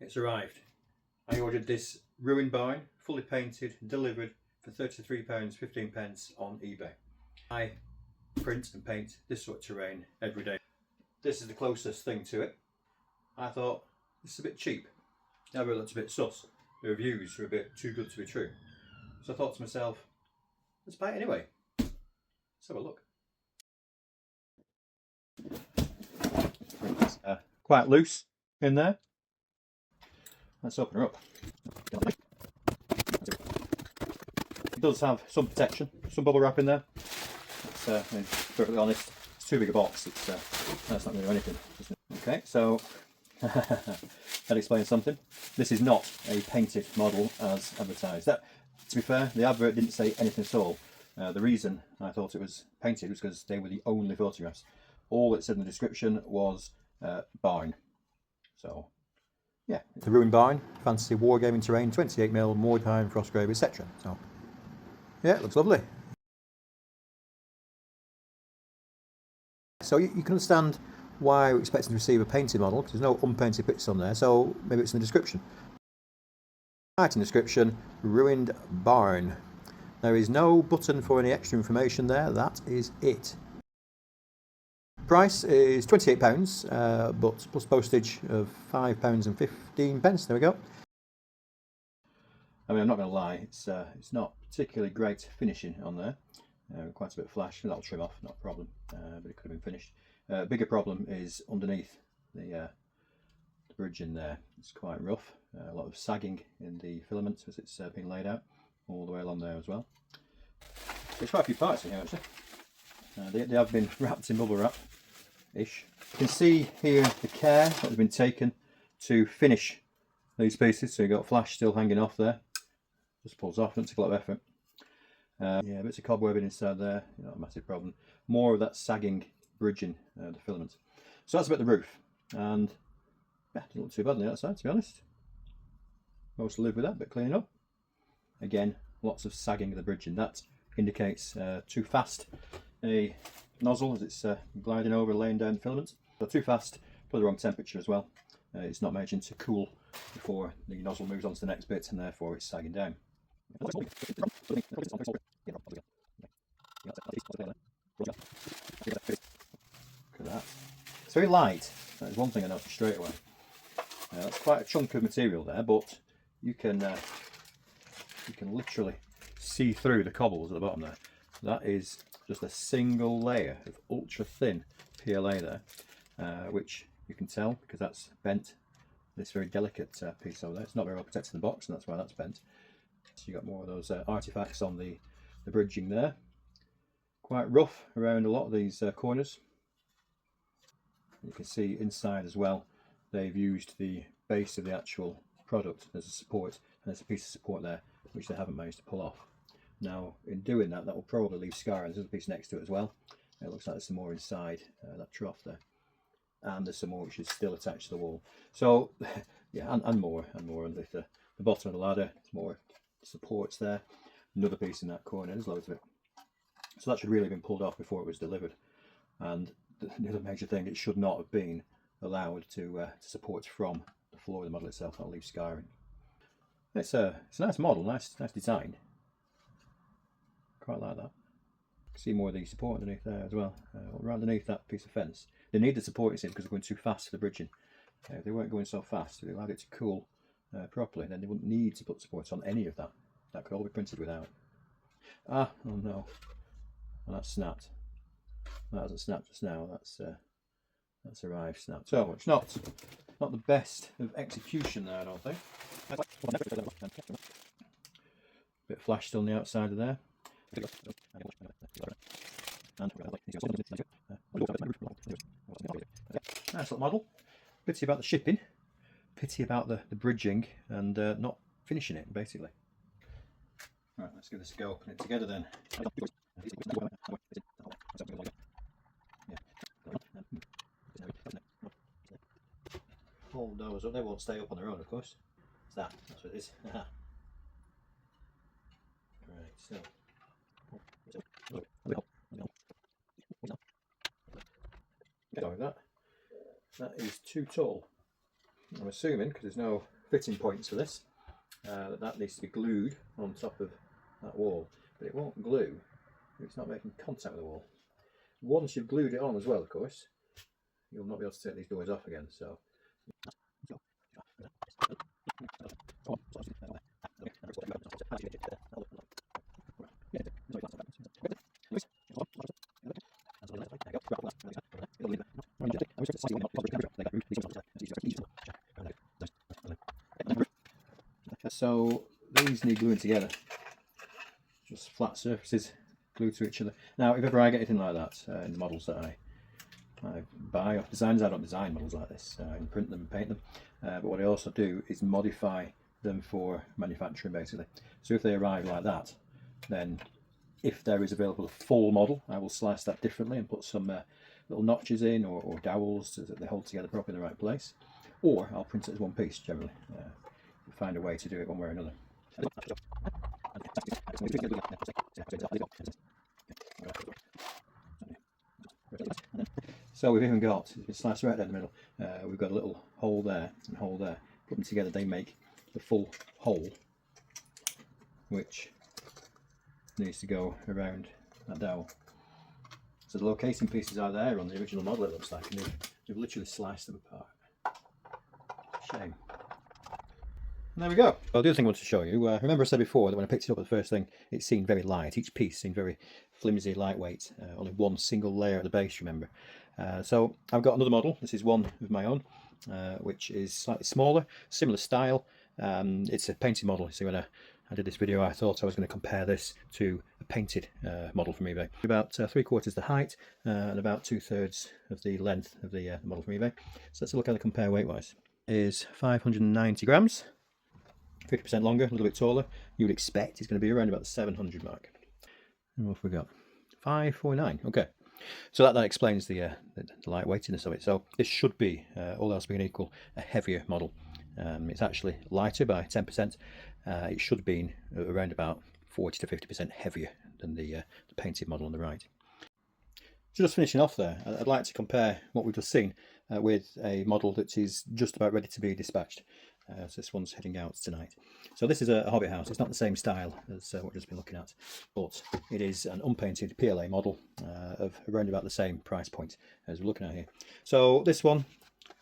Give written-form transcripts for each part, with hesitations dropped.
It's arrived. I ordered this ruined barn, fully painted, delivered for £33.15 on eBay. I print and paint this sort of terrain every day. This is the closest thing to it. I thought, this is a bit cheap. Advert looks a bit sus. The reviews are a bit too good to be true. So I thought to myself, let's buy it anyway. Let's have a look. It's quite loose in there. Let's open her up. It does have some protection, some bubble wrap in there. It's, I mean, to be perfectly honest, it's too big a box. It's that's not going to do anything. Okay, so that explains something. This is not a painted model as advertised. That, to be fair, the advert didn't say anything at all. The reason I thought it was painted was because they were the only photographs. All it said in the description was barn. So, yeah, it's a ruined barn, fancy wargaming terrain, 28mm, Mordheim, Frostgrave, etc. So, yeah, it looks lovely. So you can understand why we're expecting to receive a painted model, because there's no unpainted bits on there, so maybe it's in the description. Right, in the description, ruined barn. There is no button for any extra information there, that is it. Price is £28, but plus postage of £5.15. There we go. I mean, I'm not going to lie, it's not particularly great finishing on there. Quite a bit of flash. That'll trim off, not a problem, but it could have been finished. Bigger problem is underneath the bridge in there. It's quite rough. A lot of sagging in the filaments as it's been laid out all the way along there as well. There's quite a few parts in here actually. They have been wrapped in bubble wrap-ish. You can see here the care that has been taken to finish these pieces. So you've got flash still hanging off there. Just pulls off, doesn't take a lot of effort. Yeah, bits of cobwebbing inside there, not a massive problem. More of that sagging bridging the filament. So that's about the roof, and yeah, doesn't look too bad on the outside, to be honest. Most live with that, but cleaning up. Again, lots of sagging of the bridging. That indicates too fast a nozzle as it's gliding over, laying down the filament. So too fast, probably the wrong temperature as well. It's not managing to cool before the nozzle moves on to the next bit, and therefore it's sagging down. Look at that. It's very light. That is one thing I noticed straight away. That's quite a chunk of material there, but you can literally see through the cobbles at the bottom there. That is just a single layer of ultra thin PLA there, which you can tell because that's bent. This very delicate piece over there. It's not very well protected in the box, and that's why that's bent. So you got more of those artifacts on the bridging there. Quite rough around a lot of these corners. You can see inside as well, they've used the base of the actual product as a support, and there's a piece of support there which they haven't managed to pull off. Now, in doing that, that will probably leave scar, and there's a piece next to it as well. It looks like there's some more inside that trough there, and there's some more which is still attached to the wall. So, yeah, and more underneath the bottom of the ladder. There's more supports there. Another piece in that corner. There's loads of it. So that should really have been pulled off before it was delivered. And the other major thing, it should not have been allowed to support from the floor of the model itself. That'll leave scarring. It's a nice model, nice design. Quite like that. See more of the support underneath there as well. Right underneath that piece of fence. They need the support, you see, because they're going too fast for the bridging. If they weren't going so fast, if they allowed it to cool properly, then they wouldn't need to put supports on any of that. That could all be printed without. Oh no. Well, that's snapped. That hasn't snapped just now. That's arrived snapped. So it's not the best of execution there, I don't think. Bit of flash still on the outside of there. Nice little model. Pity about the shipping. Pity about the bridging and not finishing it, basically. Right, let's give this a go. Put it together then. Hold those up. They won't stay up on their own, of course. It's that. That's what it is. Right, so. Sorry, that is too tall. I'm assuming, because there's no fitting points for this. That needs to be glued on top of that wall, but it won't glue if it's not making contact with the wall. Once you've glued it on as well, of course, you'll not be able to take these doors off again. So so these need gluing together, just flat surfaces glued to each other. Now if ever I get anything like that in the models that I buy off designers, I don't design models like this and print them and paint them, but what I also do is modify them for manufacturing basically. So if they arrive like that, then if there is available a full model, I will slice that differently and put some little notches in or dowels so that they hold together properly in the right place, or I'll print it as one piece generally. Find a way to do it one way or another. So we've even got, it's been sliced right down the middle, we've got a little hole there and hole there. Put them together, they make the full hole, which needs to go around that dowel. So the locating pieces are there on the original model, it looks like, and they've literally sliced them apart. Shame. And there we go. Well, the other thing I want to show you, remember I said before that when I picked it up the first thing, it seemed very light. Each piece seemed very flimsy, lightweight, only one single layer at the base, remember. So I've got another model. This is one of my own, which is slightly smaller, similar style. It's a painted model. See, when I did this video, I thought I was going to compare this to a painted model from eBay. About 3/4 the height and about 2/3 of the length of the model from eBay. So let's look at the compare weight-wise. Is 590 grams. 50% longer, a little bit taller. You would expect it's going to be around about the 700 mark. And what have we got? 549. Okay, so that explains the lightweightiness of it. So this should be, all else being equal, a heavier model. It's actually lighter by 10%. It should have been around about 40 to 50% heavier than the painted model on the right. So just finishing off there, I'd like to compare what we've just seen with a model that is just about ready to be dispatched. So this one's heading out tonight. So this is a hobby house. It's not the same style as what we've just been looking at, but it is an unpainted PLA model of around about the same price point as we're looking at here. So this one,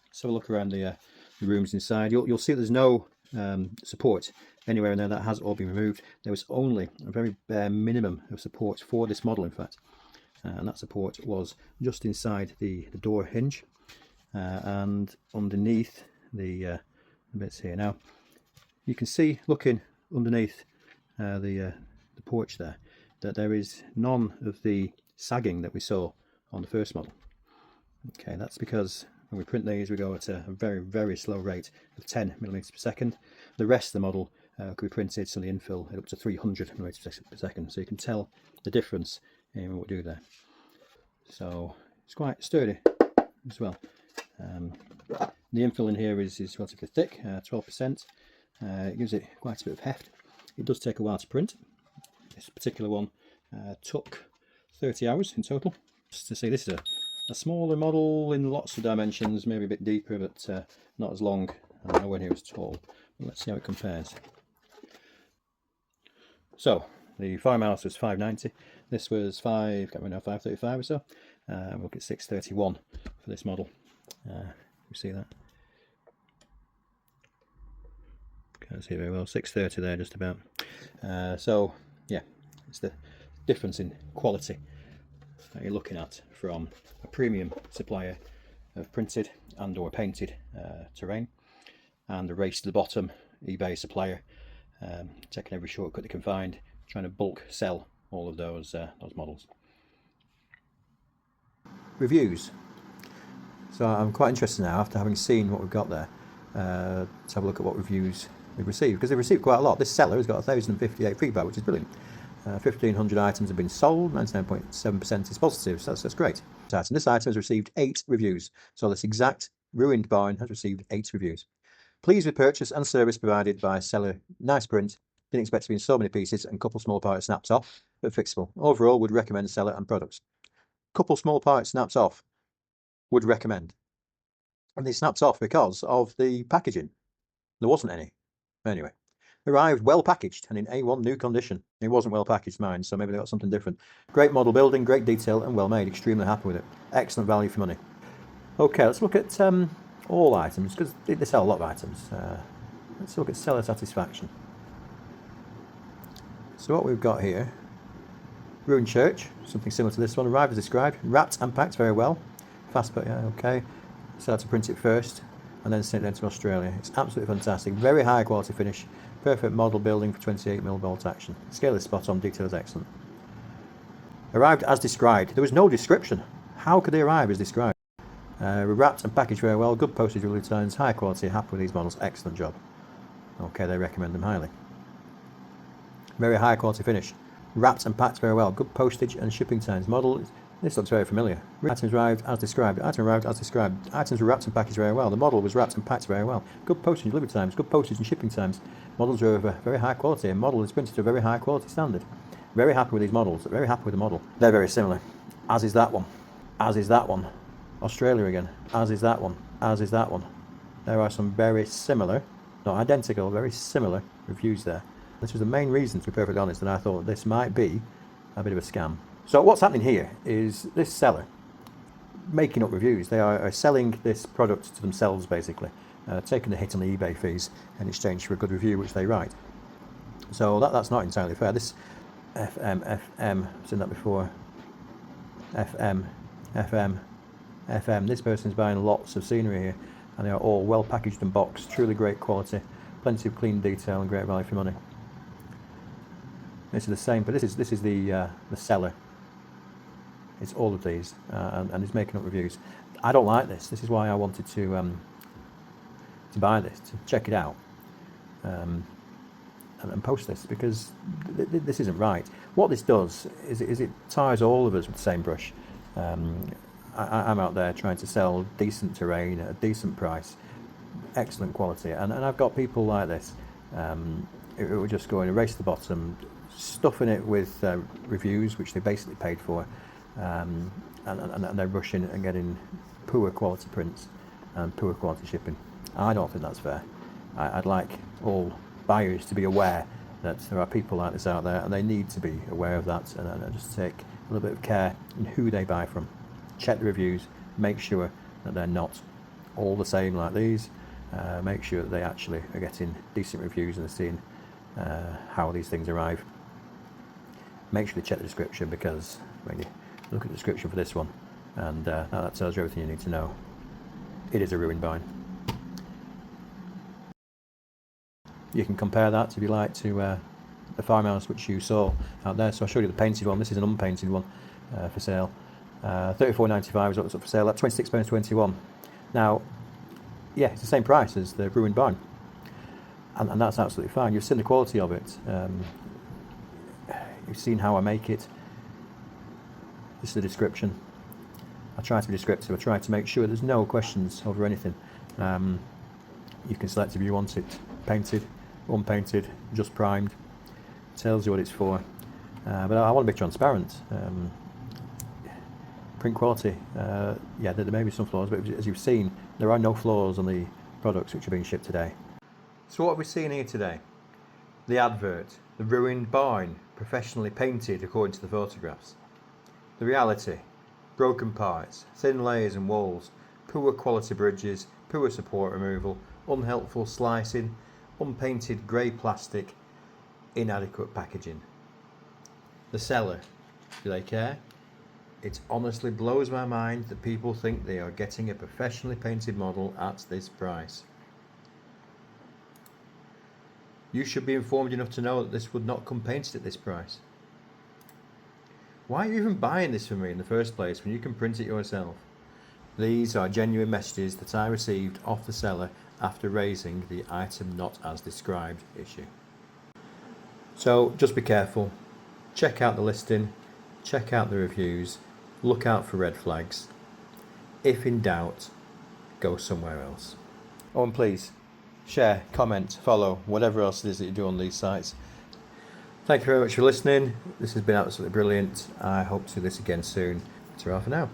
let's have a look around the rooms inside. You'll see there's no support anywhere in there. That has all been removed. There was only a very bare minimum of support for this model, in fact, and that support was just inside the door hinge and underneath the bits here. Now you can see, looking underneath the porch there, that there is none of the sagging that we saw on the first model. Okay, that's because when we print these we go at a very slow rate of 10 millimeters per second. The rest of the model could be printed, so the infill up to 300 millimeters per second, so you can tell the difference in what we do there. So it's quite sturdy as well. The infill in here is relatively thick, 12%. It gives it quite a bit of heft. It does take a while to print. This particular one took 30 hours in total. Just to see, this is a smaller model in lots of dimensions, maybe a bit deeper, but not as long and nowhere near as tall. But let's see how it compares. So the farmhouse was 590. This was 535 or so. We'll look at 631 for this model. You see that? Can't see it very well. 630 there, just about. So yeah, it's the difference in quality that you're looking at from a premium supplier of printed and or painted terrain, and the race to the bottom eBay supplier taking every shortcut they can find, trying to bulk sell all of those models. Reviews. So I'm quite interested now, after having seen what we've got there, to have a look at what reviews we've received, because they've received quite a lot. This seller has got 1,058 feedback, which is brilliant. 1,500 items have been sold, 99.7% is positive, so that's great. This item has received 8 reviews, so this exact ruined barn has received 8 reviews. Pleased with purchase and service provided by seller. Nice print, didn't expect to be in so many pieces, and couple small parts snapped off, but fixable. Overall, would recommend seller and products. Couple small parts snapped off, would recommend. And they snapped off because of the packaging. There wasn't any. Anyway, arrived well packaged and in A1 new condition. It wasn't well packaged, mine, so maybe they got something different. Great model building, great detail, and well made. Extremely happy with it. Excellent value for money. Okay, let's look at all items, because they sell a lot of items. Let's look at seller satisfaction. So what we've got here, ruined church, something similar to this one. Arrived as described, wrapped and packed very well. Fast, but yeah, okay. So I had to print it first and then send it down to Australia. It's absolutely fantastic. Very high quality finish. Perfect model building for 28mm bolt action. Scale is spot on, detail is excellent. Arrived as described. There was no description. How could they arrive as described? Wrapped and packaged very well. Good postage delivery times. High quality. Happy with these models. Excellent job. Okay, they recommend them highly. Very high quality finish. Wrapped and packed very well. Good postage and shipping times. Model. This looks very familiar. Items arrived as described. Item arrived as described. Items were wrapped and packaged very well. The model was wrapped and packed very well. Good postage and delivery times. Good postage and shipping times. Models are of a very high quality. A model is printed to a very high quality standard. Very happy with these models. Very happy with the model. They're very similar. As is that one. As is that one. Australia again. As is that one. As is that one. There are some very similar, not identical, very similar reviews there. This was the main reason, to be perfectly honest, that I thought this might be a bit of a scam. So what's happening here is this seller making up reviews. They are selling this product to themselves, basically, taking the hit on the eBay fees in exchange for a good review, which they write. So that's not entirely fair. This FM, I've seen that before. FM. This person's buying lots of scenery here, and they are all well packaged and boxed. Truly great quality, plenty of clean detail, and great value for money. This is the same, but this is the seller. It's all of these, and he's making up reviews. I don't like this. This is why I wanted to buy this, to check it out, and post this, because this isn't right. What this does is it ties all of us with the same brush. I'm out there trying to sell decent terrain at a decent price, excellent quality, and I've got people like this who will just go and erase the bottom, stuffing it with reviews which they basically paid for, and they're rushing and getting poor quality prints and poor quality shipping. I don't think that's fair. I'd like all buyers to be aware that there are people like this out there, and they need to be aware of that, and just take a little bit of care in who they buy from. Check the reviews, make sure that they're not all the same like these, make sure that they actually are getting decent reviews and they're seeing how these things arrive. Make sure to check the description, because when you look at the description for this one, and that tells you everything you need to know. It is a ruined vine. You can compare that, if you like, to the farmhouse which you saw out there. So I showed you the painted one. This is an unpainted one for sale. £34.95 is what's up for sale at £26.21. Now, yeah, it's the same price as the ruined barn, and that's absolutely fine. You've seen the quality of it. You've seen how I make it. This is the description. I try to be descriptive. I try to make sure there's no questions over anything. You can select if you want it painted, unpainted, just primed. It tells you what it's for. But I want to be transparent. Print quality, yeah, there may be some flaws, but as you've seen, there are no flaws on the products which are being shipped today. So what are we seeing here today? The advert, the ruined barn, professionally painted according to the photographs. The reality, broken parts, thin layers and walls, poor quality bridges, poor support removal, unhelpful slicing, unpainted grey plastic, inadequate packaging. The seller, do they care? It honestly blows my mind that people think they are getting a professionally painted model at this price. You should be informed enough to know that this would not come painted at this price. Why are you even buying this from me in the first place when you can print it yourself? These are genuine messages that I received off the seller after raising the item not as described issue. So just be careful. Check out the listing, check out the reviews, look out for red flags. If in doubt, go somewhere else. Oh, and please share, comment, follow, whatever else it is that you do on these sites. Thank you very much for listening. This has been absolutely brilliant. I hope to do this again soon. Ta-ra for now.